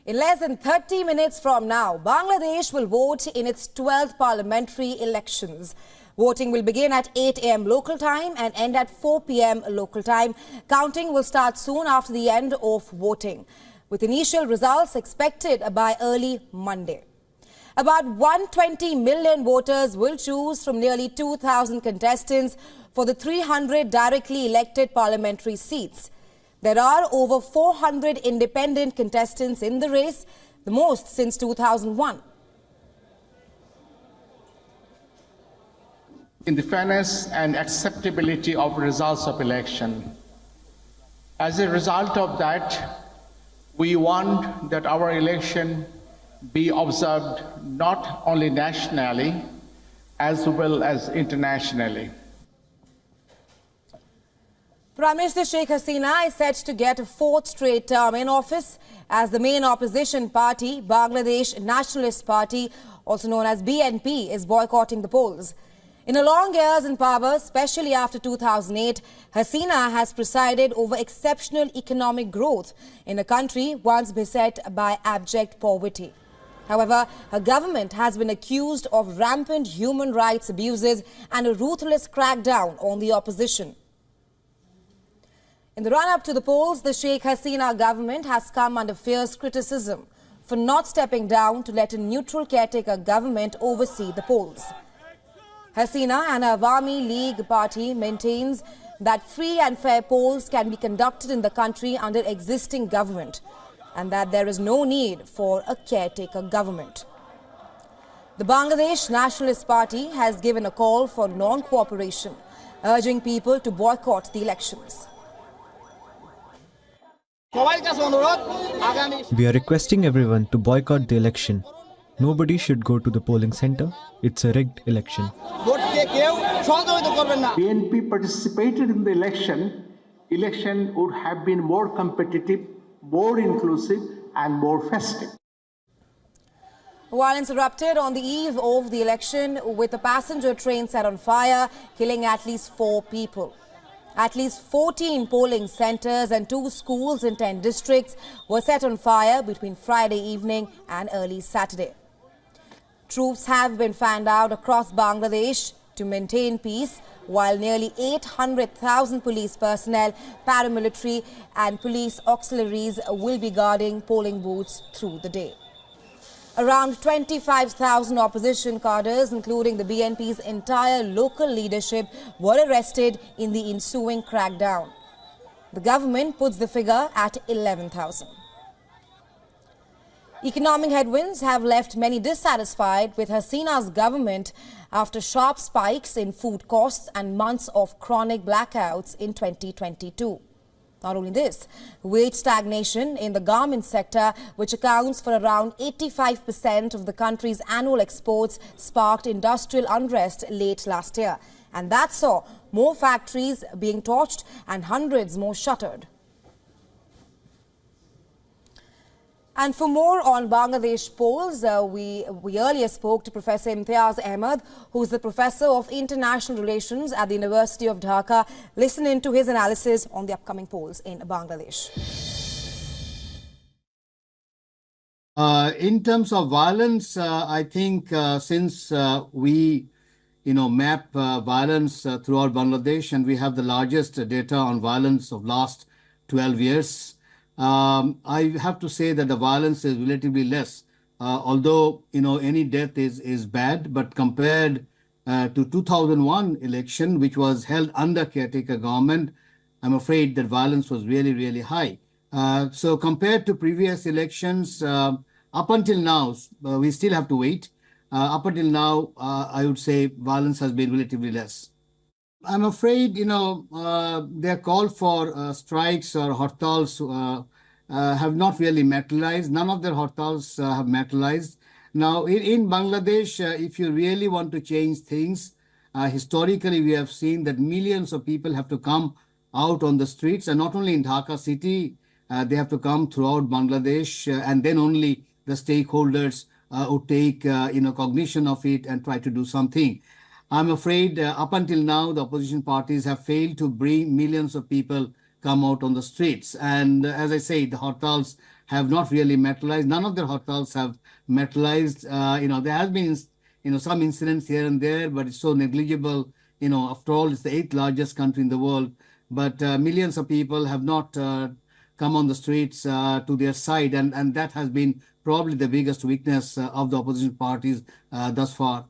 In less than 30 minutes from now, Bangladesh will vote in its 12th parliamentary elections. Voting will begin at 8 a.m. local time and end at 4 p.m. local time. Counting will start soon after the end of voting, with initial results expected by early Monday. About 120 million voters will choose from nearly 2,000 contestants for the 300 directly elected parliamentary seats. There are over 400 independent contestants in the race, the most since 2001. In the fairness and acceptability of results of election. As a result of that, we want that our election be observed not only nationally as well as internationally. Prime Minister Sheikh Hasina is set to get a fourth straight term in office as the main opposition party, Bangladesh Nationalist Party, also known as BNP, is boycotting the polls. In her long years in power, especially after 2008, Hasina has presided over exceptional economic growth in a country once beset by abject poverty. However, her government has been accused of rampant human rights abuses and a ruthless crackdown on the opposition. In the run-up to the polls, the Sheikh Hasina government has come under fierce criticism for not stepping down to let a neutral caretaker government oversee the polls. Hasina and her Awami League party maintains that free and fair polls can be conducted in the country under existing government and that there is no need for a caretaker government. The Bangladesh Nationalist Party has given a call for non-cooperation, urging people to boycott the elections. We are requesting everyone to boycott the election. Nobody should go to the polling center. It's a rigged election. BNP participated in the election. Election would have been more competitive, more inclusive and more festive. Violence erupted on the eve of the election with a passenger train set on fire, killing at least 4 people. At least 14 polling centers and 2 schools in 10 districts were set on fire between Friday evening and early Saturday. Troops have been fanned out across Bangladesh to maintain peace, while nearly 800,000 police personnel, paramilitary and police auxiliaries will be guarding polling booths through the day. Around 25,000 opposition cadres, including the BNP's entire local leadership, were arrested in the ensuing crackdown. The government puts the figure at 11,000. Economic headwinds have left many dissatisfied with Hasina's government after sharp spikes in food costs and months of chronic blackouts in 2022. Not only this, wage stagnation in the garment sector, which accounts for around 85% of the country's annual exports, sparked industrial unrest late last year. And that saw more factories being torched and hundreds more shuttered. And for more on Bangladesh polls, we earlier spoke to Professor Imtiaz Ahmed, who is the Professor of International Relations at the University of Dhaka. Listen in to his analysis on the upcoming polls in Bangladesh. In terms of violence, I think since we map violence throughout Bangladesh, and we have the largest data on violence of last 12 years, I have to say that the violence is relatively less, although any death is bad, but compared to 2001 election, which was held under caretaker government, I'm afraid that violence was really high. So compared to previous elections, up until now, we still have to wait. Up until now, I would say violence has been relatively less. I'm afraid, their call for strikes or hartals have not really materialized. None of their hartals have materialized. Now, in Bangladesh, if you really want to change things, historically, we have seen that millions of people have to come out on the streets, and not only in Dhaka city, they have to come throughout Bangladesh, and then only the stakeholders would take cognition of it and try to do something. I'm afraid up until now, the opposition parties have failed to bring millions of people come out on the streets. And as I say, the hartals have not really materialized. None of their hartals have materialized. There has been, some incidents here and there, but it's so negligible. After all, it's the eighth largest country in the world. But millions of people have not come on the streets to their side, and that has been probably the biggest weakness of the opposition parties thus far.